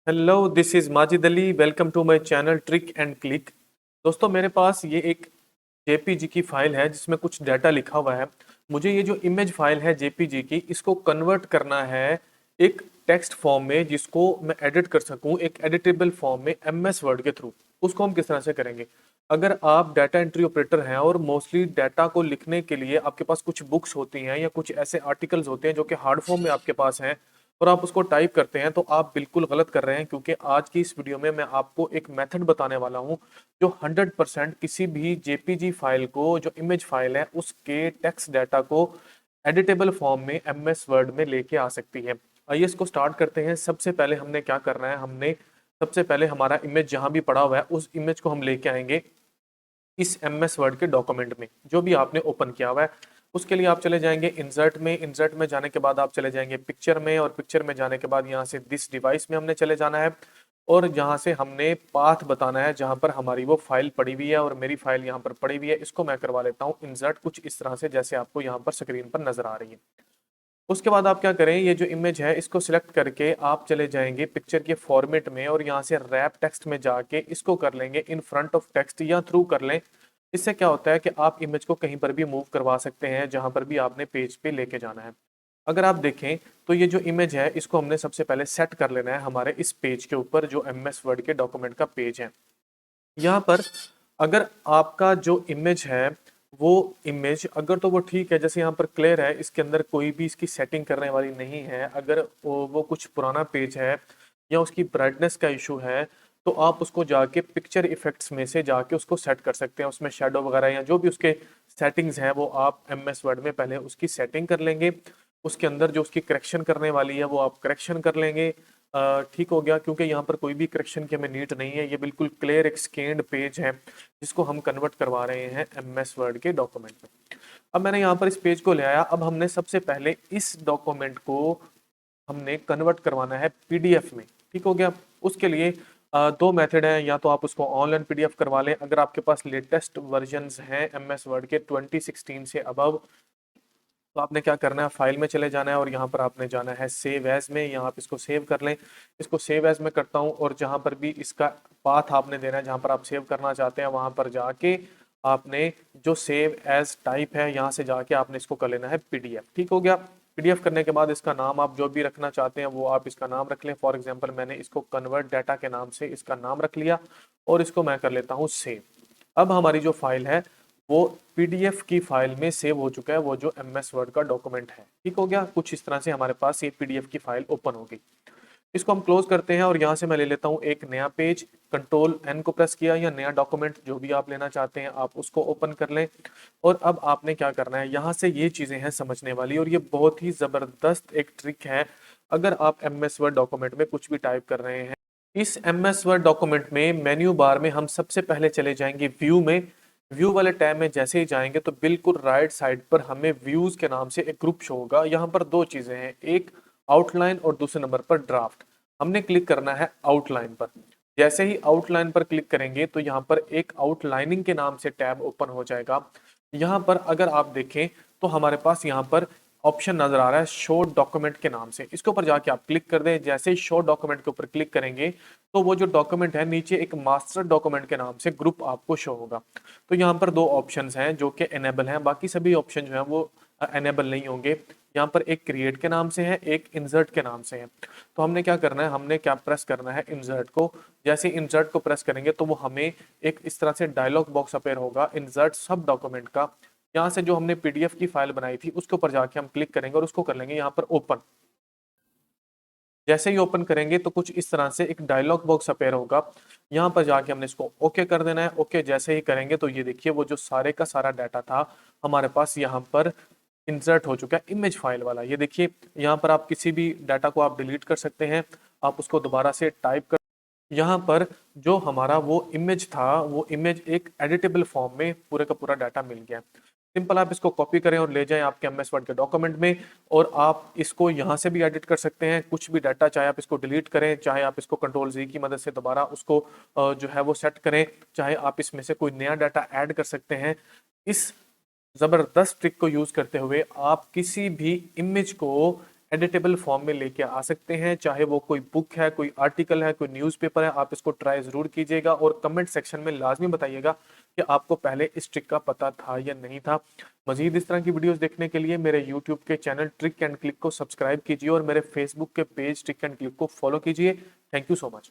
Hello, this is Majid Ali. Welcome to my channel trick and click. दोस्तों, मेरे पास ये एक जेपीजी की फाइल है जिसमें कुछ डाटा लिखा हुआ है। मुझे ये जो इमेज फाइल है जेपीजी की, इसको कन्वर्ट करना है एक टेक्स्ट फॉर्म में जिसको मैं एडिट कर सकूं, एक एडिटेबल फॉर्म में एमएस वर्ड के थ्रू। उसको हम किस तरह से करेंगे? अगर आप डाटा एंट्री ऑपरेटर हैं और मोस्टली डाटा को लिखने के लिए आपके पास कुछ बुक्स होती हैं या कुछ ऐसे आर्टिकल्स होते हैं जो कि हार्ड फॉर्म में आपके पास हैं और आप उसको टाइप करते हैं, तो आप बिल्कुल गलत कर रहे हैं, क्योंकि आज की इस वीडियो में मैं आपको एक मेथड बताने वाला हूं जो 100% किसी भी जेपीजी फाइल को, जो इमेज फाइल है, उसके टेक्स्ट डाटा को एडिटेबल फॉर्म में एमएस वर्ड में लेके आ सकती है। आइए इसको स्टार्ट करते हैं। सबसे पहले हमने क्या करना है, हमने सबसे पहले हमारा इमेज जहां भी पड़ा हुआ है उस इमेज को हम लेके आएंगे इस एमएस वर्ड के डॉक्यूमेंट में जो भी आपने ओपन किया हुआ है। उसके लिए आप चले जाएंगे इंसर्ट में। इंसर्ट में जाने के बाद आप चले जाएंगे पिक्चर में, और पिक्चर में जाने के बाद यहाँ से दिस डिवाइस में हमने चले जाना है, और जहाँ से हमने पाथ बताना है जहाँ पर हमारी वो फाइल पड़ी हुई है, और मेरी फाइल यहाँ पर पड़ी हुई है। इसको मैं करवा लेता हूँ इंसर्ट कुछ इस तरह से जैसे आपको यहाँ पर स्क्रीन पर नजर आ रही है। उसके बाद आप क्या करें, ये जो इमेज है इसको सिलेक्ट करके आप चले जाएंगे पिक्चर के फॉर्मेट में, और यहाँ से रैप टेक्स्ट में जाके इसको कर लेंगे इन फ्रंट ऑफ टेक्स्ट या थ्रू कर लें। इससे क्या होता है कि आप इमेज को कहीं पर भी मूव करवा सकते हैं जहां पर भी आपने पेज पे लेके जाना है। अगर आप देखें तो ये जो इमेज है इसको हमने सबसे पहले सेट कर लेना है हमारे इस पेज के ऊपर, जो एमएस वर्ड के डॉक्यूमेंट का पेज है। यहाँ पर अगर आपका जो इमेज है वो इमेज अगर तो वो ठीक है, जैसे यहाँ पर क्लियर है, इसके अंदर कोई भी इसकी सेटिंग करने वाली नहीं है। अगर वो कुछ पुराना पेज है या उसकी ब्राइटनेस का इशू है, तो आप उसको जाके पिक्चर इफेक्ट्स में से जाके उसको सेट कर सकते हैं। उसमें शेडो वगैरह या जो भी उसके सेटिंग्स हैं वो आप एमएस वर्ड में पहले उसकी सेटिंग कर लेंगे। उसके अंदर जो उसकी करेक्शन करने वाली है वो आप करेक्शन कर लेंगे। ठीक हो गया, क्योंकि यहाँ पर कोई भी करेक्शन की हमें नीड नहीं है। ये बिल्कुल क्लियर एक स्कैन्ड पेज है जिसको हम कन्वर्ट करवा रहे हैं एमएस वर्ड के डॉक्यूमेंट में। अब मैंने यहाँ पर इस पेज को ले आया। अब हमने सबसे पहले इस डॉक्यूमेंट को हमने कन्वर्ट करवाना है पीडीएफ में। ठीक हो गया। उसके लिए दो मेथड हैं। या तो आप उसको ऑनलाइन पीडीएफ करवा लें, अगर आपके पास लेटेस्ट वर्जन्स हैं एमएस वर्ड के 2016 से अबव, तो आपने क्या करना है, फाइल में चले जाना है और यहाँ पर आपने जाना है सेव एज में। यहाँ आप इसको सेव कर लें। इसको सेव एज में करता हूँ, और जहाँ पर भी इसका पाथ आपने देना है, जहाँ पर आप सेव करना चाहते हैं वहाँ पर जाके आपने जो सेव एज टाइप है यहाँ से जाके आपने इसको कर लेना है पीडीएफ। ठीक हो गया। पीडीएफ करने के बाद इसका नाम आप जो भी रखना चाहते हैं वो आप इसका नाम रख लें। फॉर एग्जाम्पल मैंने इसको कन्वर्ट डाटा के नाम से इसका नाम रख लिया, और इसको मैं कर लेता हूँ सेव। अब हमारी जो फाइल है वो पीडीएफ की फाइल में सेव हो चुका है, वो जो एमएस वर्ड का डॉक्यूमेंट है। ठीक हो गया। कुछ इस तरह से हमारे पास ये पीडीएफ की फाइल ओपन होगी। इसको हम क्लोज करते हैं, और यहाँ से मैं ले लेता हूँ एक नया पेज। कंट्रोल एन को प्रेस किया, या नया डॉक्यूमेंट जो भी आप लेना चाहते हैं आप उसको ओपन कर लें। और अब आपने क्या करना है, यहाँ से ये चीजें हैं समझने वाली, और ये बहुत ही जबरदस्त एक ट्रिक है अगर आप एमएस वर्ड डॉक्यूमेंट में कुछ भी टाइप कर रहे हैं। इस एमएस वर्ड डॉक्यूमेंट में मेन्यू बार में हम सबसे पहले चले जाएंगे व्यू में। व्यू वाले टैब में जैसे ही जाएंगे तो बिल्कुल राइट साइड पर हमें व्यूज के नाम से एक ग्रुप शो होगा। यहाँ पर दो चीजें हैं, एक आउटलाइन और दूसरे नंबर पर ड्राफ्ट। हमने क्लिक करना है आउटलाइन पर। जैसे ही आउटलाइन पर क्लिक करेंगे तो यहाँ पर एक आउटलाइनिंग के नाम से टैब ओपन हो जाएगा। यहाँ पर अगर आप देखें तो हमारे पास यहाँ पर ऑप्शन नजर आ रहा है शो डॉक्यूमेंट के नाम से। इसके ऊपर जाके आप क्लिक कर दें। जैसे ही शो डॉक्यूमेंट के ऊपर क्लिक करेंगे तो वो जो डॉक्यूमेंट है नीचे एक मास्टर डॉक्यूमेंट के नाम से ग्रुप आपको शो होगा। तो यहाँ पर दो ऑप्शंस हैं जो कि एनेबल हैं, बाकी सभी ऑप्शन जो हैं वो एनेबल नहीं होंगे। यहाँ पर एक क्रिएट के नाम से है, एक इंसर्ट के नाम से है। तो हमने क्या करना है, हमने क्या प्रेस करना है इंसर्ट को। जैसे इंसर्ट को प्रेस करेंगे तो वो हमें एक इस तरह से डायलॉग बॉक्स अपेयर होगा इंसर्ट सब डॉक्यूमेंट का। यहाँ से जो हमने पीडीएफ की फाइल बनाई थी उसके ऊपर जाके हम क्लिक करेंगे और उसको कर लेंगे यहाँ पर ओपन। जैसे ही ओपन करेंगे तो कुछ इस तरह से एक डायलॉग बॉक्स अपेयर होगा। यहाँ पर जाके हमने इसको ओके कर देना है। ओके जैसे ही करेंगे तो ये देखिए वो जो सारे का सारा डाटा था हमारे पास यहाँ पर इंसर्ट हो चुका है, इमेज फाइल वाला। ये देखिए यहाँ पर आप किसी भी डाटा को आप डिलीट कर सकते हैं, आप उसको दोबारा से टाइप कर। यहाँ पर जो हमारा वो इमेज था वो इमेज एक एडिटेबल फॉर्म में पूरे का पूरा डाटा मिल गया। सिंपल आप इसको कॉपी करें और ले जाएं आपके एमएस वर्ड के डॉक्यूमेंट में, और आप इसको यहाँ से भी एडिट कर सकते हैं कुछ भी डाटा। चाहे आप इसको डिलीट करें, चाहे आप इसको कंट्रोल जी की मदद से दोबारा उसको जो है वो सेट करें, चाहे आप इसमें से कोई नया डाटा ऐड कर सकते हैं। इस जबरदस्त ट्रिक को यूज करते हुए आप किसी भी इमेज को एडिटेबल फॉर्म में लेके आ सकते हैं, चाहे वो कोई बुक है, कोई आर्टिकल है, कोई न्यूज़पेपर है। आप इसको ट्राई ज़रूर कीजिएगा और कमेंट सेक्शन में लाजमी बताइएगा कि आपको पहले इस ट्रिक का पता था या नहीं था। मजीद इस तरह की वीडियोस देखने के लिए मेरे यूट्यूब के चैनल ट्रिक एंड क्लिक को सब्सक्राइब कीजिए और मेरे फेसबुक के पेज ट्रिक एंड क्लिक को फॉलो कीजिए। Thank you so much.